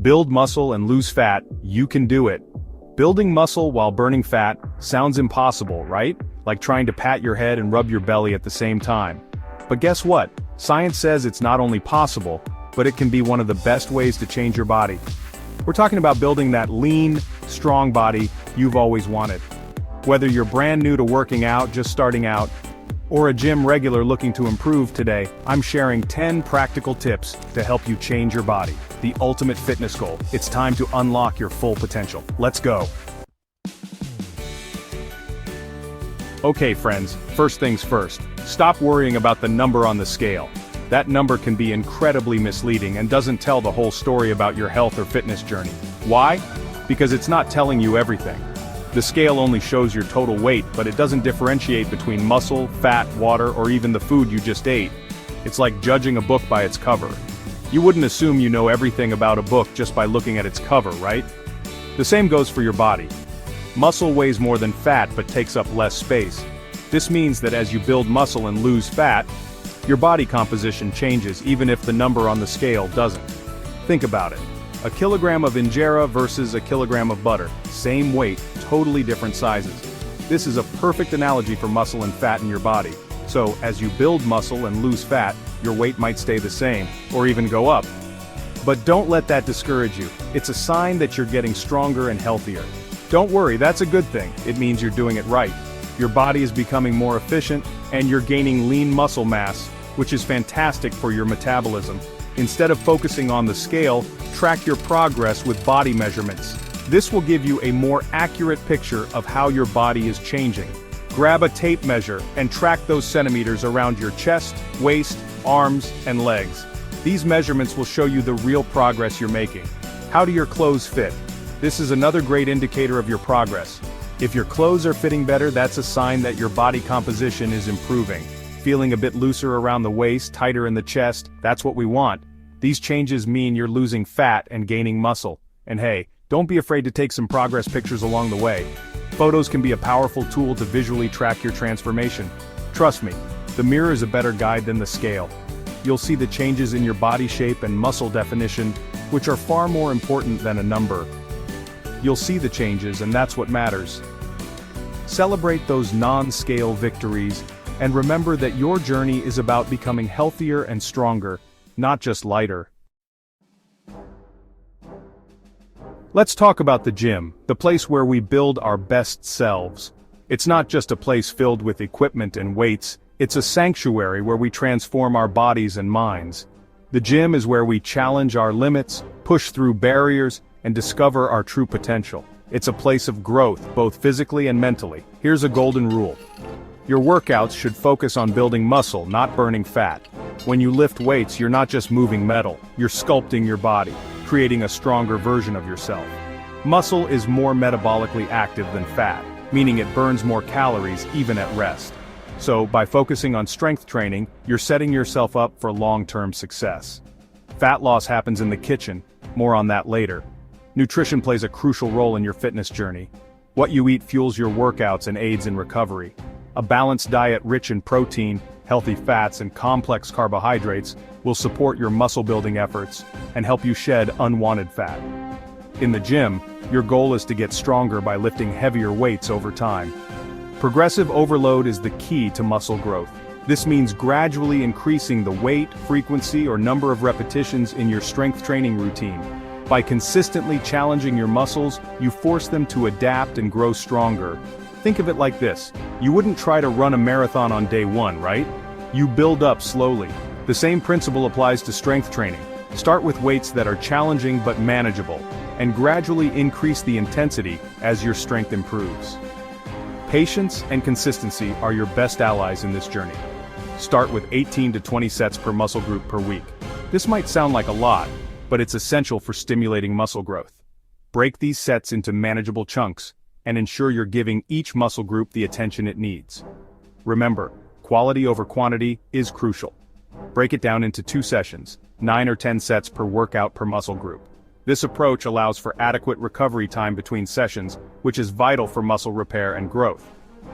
Build muscle and lose fat, you can do it. Building muscle while burning fat sounds impossible, right? Like trying to pat your head and rub your belly at the same time. But guess what? Science says it's not only possible, but it can be one of the best ways to change your body. We're talking about building that lean, strong body you've always wanted. Whether you're brand new to working out, just starting out, or a gym regular looking to improve today, I'm sharing 10 practical tips to help you change your body. The ultimate fitness goal. It's time to unlock your full potential. Let's go. Okay friends, first things first. Stop worrying about the number on the scale. That number can be incredibly misleading and doesn't tell the whole story about your health or fitness journey. Why? Because it's not telling you everything. The scale only shows your total weight, but it doesn't differentiate between muscle, fat, water, or even the food you just ate. It's like judging a book by its cover. You wouldn't assume you know everything about a book just by looking at its cover, right? The same goes for your body. Muscle weighs more than fat but takes up less space. This means that as you build muscle and lose fat, your body composition changes even if the number on the scale doesn't. Think about it. A kilogram of injera versus a kilogram of butter. Same weight, totally different sizes. This is a perfect analogy for muscle and fat in your body. So, as you build muscle and lose fat, your weight might stay the same, or even go up. But don't let that discourage you. It's a sign that you're getting stronger and healthier. Don't worry, that's a good thing. It means you're doing it right. Your body is becoming more efficient, and you're gaining lean muscle mass, which is fantastic for your metabolism. Instead of focusing on the scale, track your progress with body measurements. This will give you a more accurate picture of how your body is changing. Grab a tape measure and track those centimeters around your chest, waist, arms, and legs. These measurements will show you the real progress you're making. How do your clothes fit? This is another great indicator of your progress. If your clothes are fitting better, that's a sign that your body composition is improving. Feeling a bit looser around the waist, tighter in the chest, that's what we want. These changes mean you're losing fat and gaining muscle. And hey, don't be afraid to take some progress pictures along the way. Photos can be a powerful tool to visually track your transformation. Trust me, the mirror is a better guide than the scale. You'll see the changes in your body shape and muscle definition, which are far more important than a number. You'll see the changes, and that's what matters. Celebrate those non-scale victories, and remember that your journey is about becoming healthier and stronger, not just lighter. Let's talk about the gym, the place where we build our best selves. It's not just a place filled with equipment and weights, it's a sanctuary where we transform our bodies and minds. The gym is where we challenge our limits, push through barriers, and discover our true potential. It's a place of growth, both physically and mentally. Here's a golden rule. Your workouts should focus on building muscle, not burning fat. When you lift weights, you're not just moving metal, you're sculpting your body, creating a stronger version of yourself. Muscle is more metabolically active than fat, meaning it burns more calories even at rest. So, by focusing on strength training, you're setting yourself up for long-term success. Fat loss happens in the kitchen, more on that later. Nutrition plays a crucial role in your fitness journey. What you eat fuels your workouts and aids in recovery. A balanced diet rich in protein, healthy fats, and complex carbohydrates will support your muscle-building efforts and help you shed unwanted fat. In the gym, your goal is to get stronger by lifting heavier weights over time. Progressive overload is the key to muscle growth. This means gradually increasing the weight, frequency, or number of repetitions in your strength training routine. By consistently challenging your muscles, you force them to adapt and grow stronger. Think of it like this. You wouldn't try to run a marathon on day one, right? You build up slowly. The same principle applies to strength training. Start with weights that are challenging but manageable, and gradually increase the intensity as your strength improves. Patience and consistency are your best allies in this journey. Start with 18 to 20 sets per muscle group per week. This might sound like a lot, but it's essential for stimulating muscle growth. Break these sets into manageable chunks, and ensure you're giving each muscle group the attention it needs. Remember, quality over quantity is crucial. Break it down into 2 sessions, 9 or 10 sets per workout per muscle group. This approach allows for adequate recovery time between sessions, which is vital for muscle repair and growth.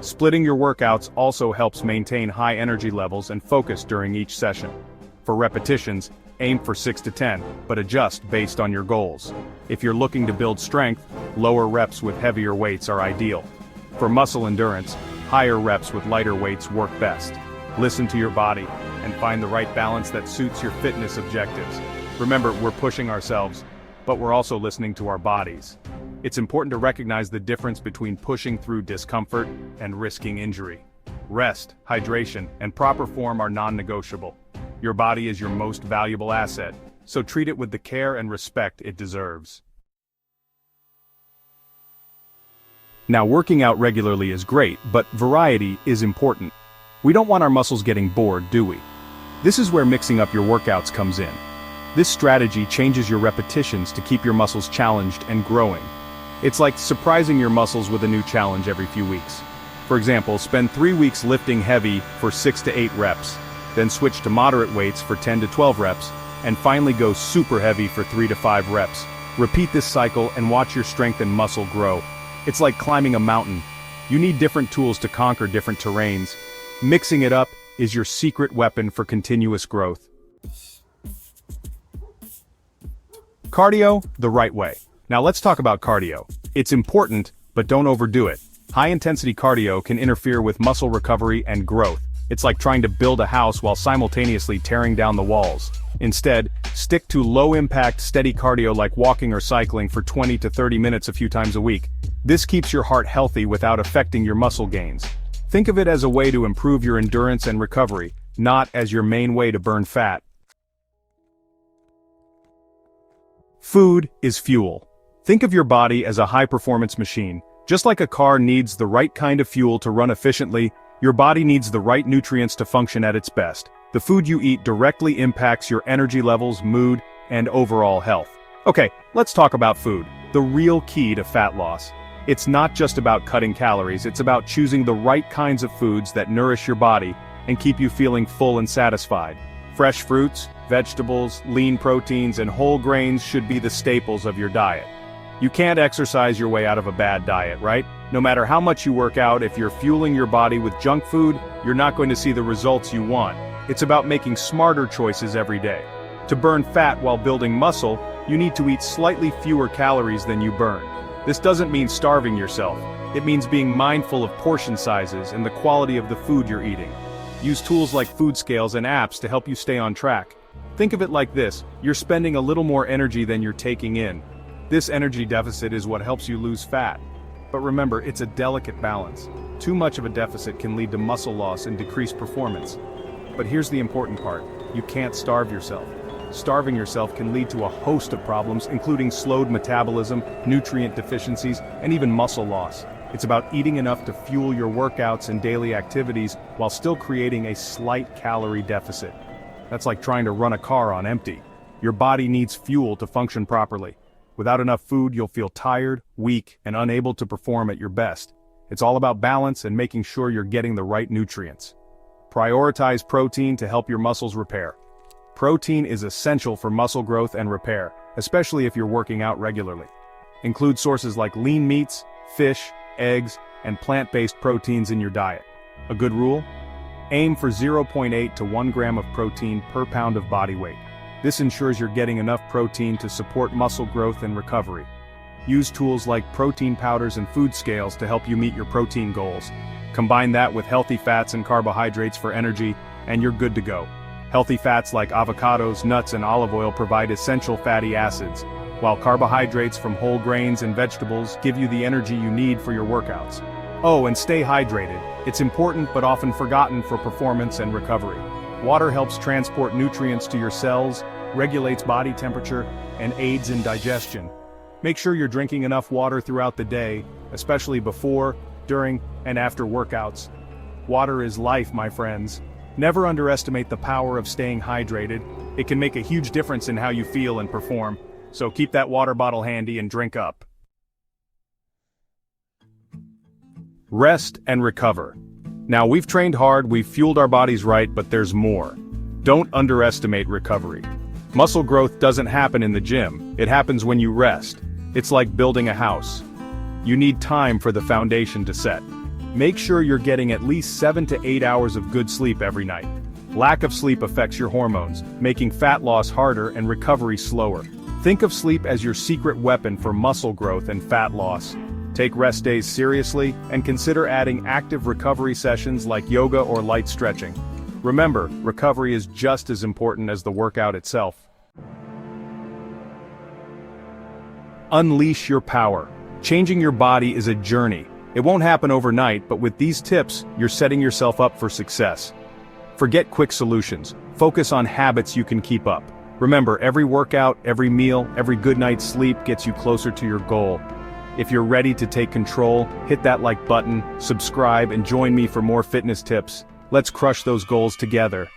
Splitting your workouts also helps maintain high energy levels and focus during each session. For repetitions, aim for 6 to 10, but adjust based on your goals. If you're looking to build strength, lower reps with heavier weights are ideal. For muscle endurance, higher reps with lighter weights work best. Listen to your body and find the right balance that suits your fitness objectives. Remember, we're pushing ourselves, but we're also listening to our bodies. It's important to recognize the difference between pushing through discomfort and risking injury. Rest, hydration, and proper form are non-negotiable. Your body is your most valuable asset, so treat it with the care and respect it deserves. Now, working out regularly is great, but variety is important. We don't want our muscles getting bored, do we? This is where mixing up your workouts comes in. This strategy changes your repetitions to keep your muscles challenged and growing. It's like surprising your muscles with a new challenge every few weeks. For example, spend 3 weeks lifting heavy for 6 to 8 reps, then switch to moderate weights for 10 to 12 reps, and finally go super heavy for 3 to 5 reps. Repeat this cycle and watch your strength and muscle grow. It's like climbing a mountain. You need different tools to conquer different terrains. Mixing it up is your secret weapon for continuous growth. Cardio, the right way. Now let's talk about cardio. It's important, but don't overdo it. High-intensity cardio can interfere with muscle recovery and growth. It's like trying to build a house while simultaneously tearing down the walls. Instead, stick to low-impact, steady cardio like walking or cycling for 20 to 30 minutes a few times a week. This keeps your heart healthy without affecting your muscle gains. Think of it as a way to improve your endurance and recovery, not as your main way to burn fat. Food is fuel. Think of your body as a high-performance machine. Just like a car needs the right kind of fuel to run efficiently, your body needs the right nutrients to function at its best. The food you eat directly impacts your energy levels, mood, and overall health. Okay, let's talk about food, the real key to fat loss. It's not just about cutting calories, it's about choosing the right kinds of foods that nourish your body and keep you feeling full and satisfied. Fresh fruits, vegetables, lean proteins, and whole grains should be the staples of your diet. You can't exercise your way out of a bad diet, right? No matter how much you work out, if you're fueling your body with junk food, you're not going to see the results you want. It's about making smarter choices every day. To burn fat while building muscle, you need to eat slightly fewer calories than you burn. This doesn't mean starving yourself. It means being mindful of portion sizes and the quality of the food you're eating. Use tools like food scales and apps to help you stay on track. Think of it like this: you're spending a little more energy than you're taking in. This energy deficit is what helps you lose fat. But remember, it's a delicate balance. Too much of a deficit can lead to muscle loss and decreased performance. But here's the important part: you can't starve yourself. Starving yourself can lead to a host of problems, including slowed metabolism, nutrient deficiencies, and even muscle loss. It's about eating enough to fuel your workouts and daily activities while still creating a slight calorie deficit. That's like trying to run a car on empty. Your body needs fuel to function properly. Without enough food, you'll feel tired, weak, and unable to perform at your best. It's all about balance and making sure you're getting the right nutrients. Prioritize protein to help your muscles repair. Protein is essential for muscle growth and repair, especially if you're working out regularly. Include sources like lean meats, fish, eggs, and plant-based proteins in your diet. A good rule? Aim for 0.8 to 1 gram of protein per pound of body weight. This ensures you're getting enough protein to support muscle growth and recovery. Use tools like protein powders and food scales to help you meet your protein goals. Combine that with healthy fats and carbohydrates for energy, and you're good to go. Healthy fats like avocados, nuts, and olive oil provide essential fatty acids, while carbohydrates from whole grains and vegetables give you the energy you need for your workouts. Oh, and stay hydrated. It's important but often forgotten for performance and recovery. Water helps transport nutrients to your cells, regulates body temperature, and aids in digestion. Make sure you're drinking enough water throughout the day, especially before, during, and after workouts. Water is life, my friends. Never underestimate the power of staying hydrated. It can make a huge difference in how you feel and perform, so keep that water bottle handy and drink up. Rest and recover. Now, we've trained hard, we've fueled our bodies right, but there's more. Don't underestimate recovery. Muscle growth doesn't happen in the gym, it happens when you rest. It's like building a house. You need time for the foundation to set. Make sure you're getting at least 7 to 8 hours of good sleep every night. Lack of sleep affects your hormones, making fat loss harder and recovery slower. Think of sleep as your secret weapon for muscle growth and fat loss. Take rest days seriously, and consider adding active recovery sessions like yoga or light stretching. Remember, recovery is just as important as the workout itself. Unleash your power. Changing your body is a journey. It won't happen overnight, but with these tips, you're setting yourself up for success. Forget quick solutions. Focus on habits you can keep up. Remember, every workout, every meal, every good night's sleep gets you closer to your goal. If you're ready to take control, hit that like button, subscribe, and join me for more fitness tips. Let's crush those goals together.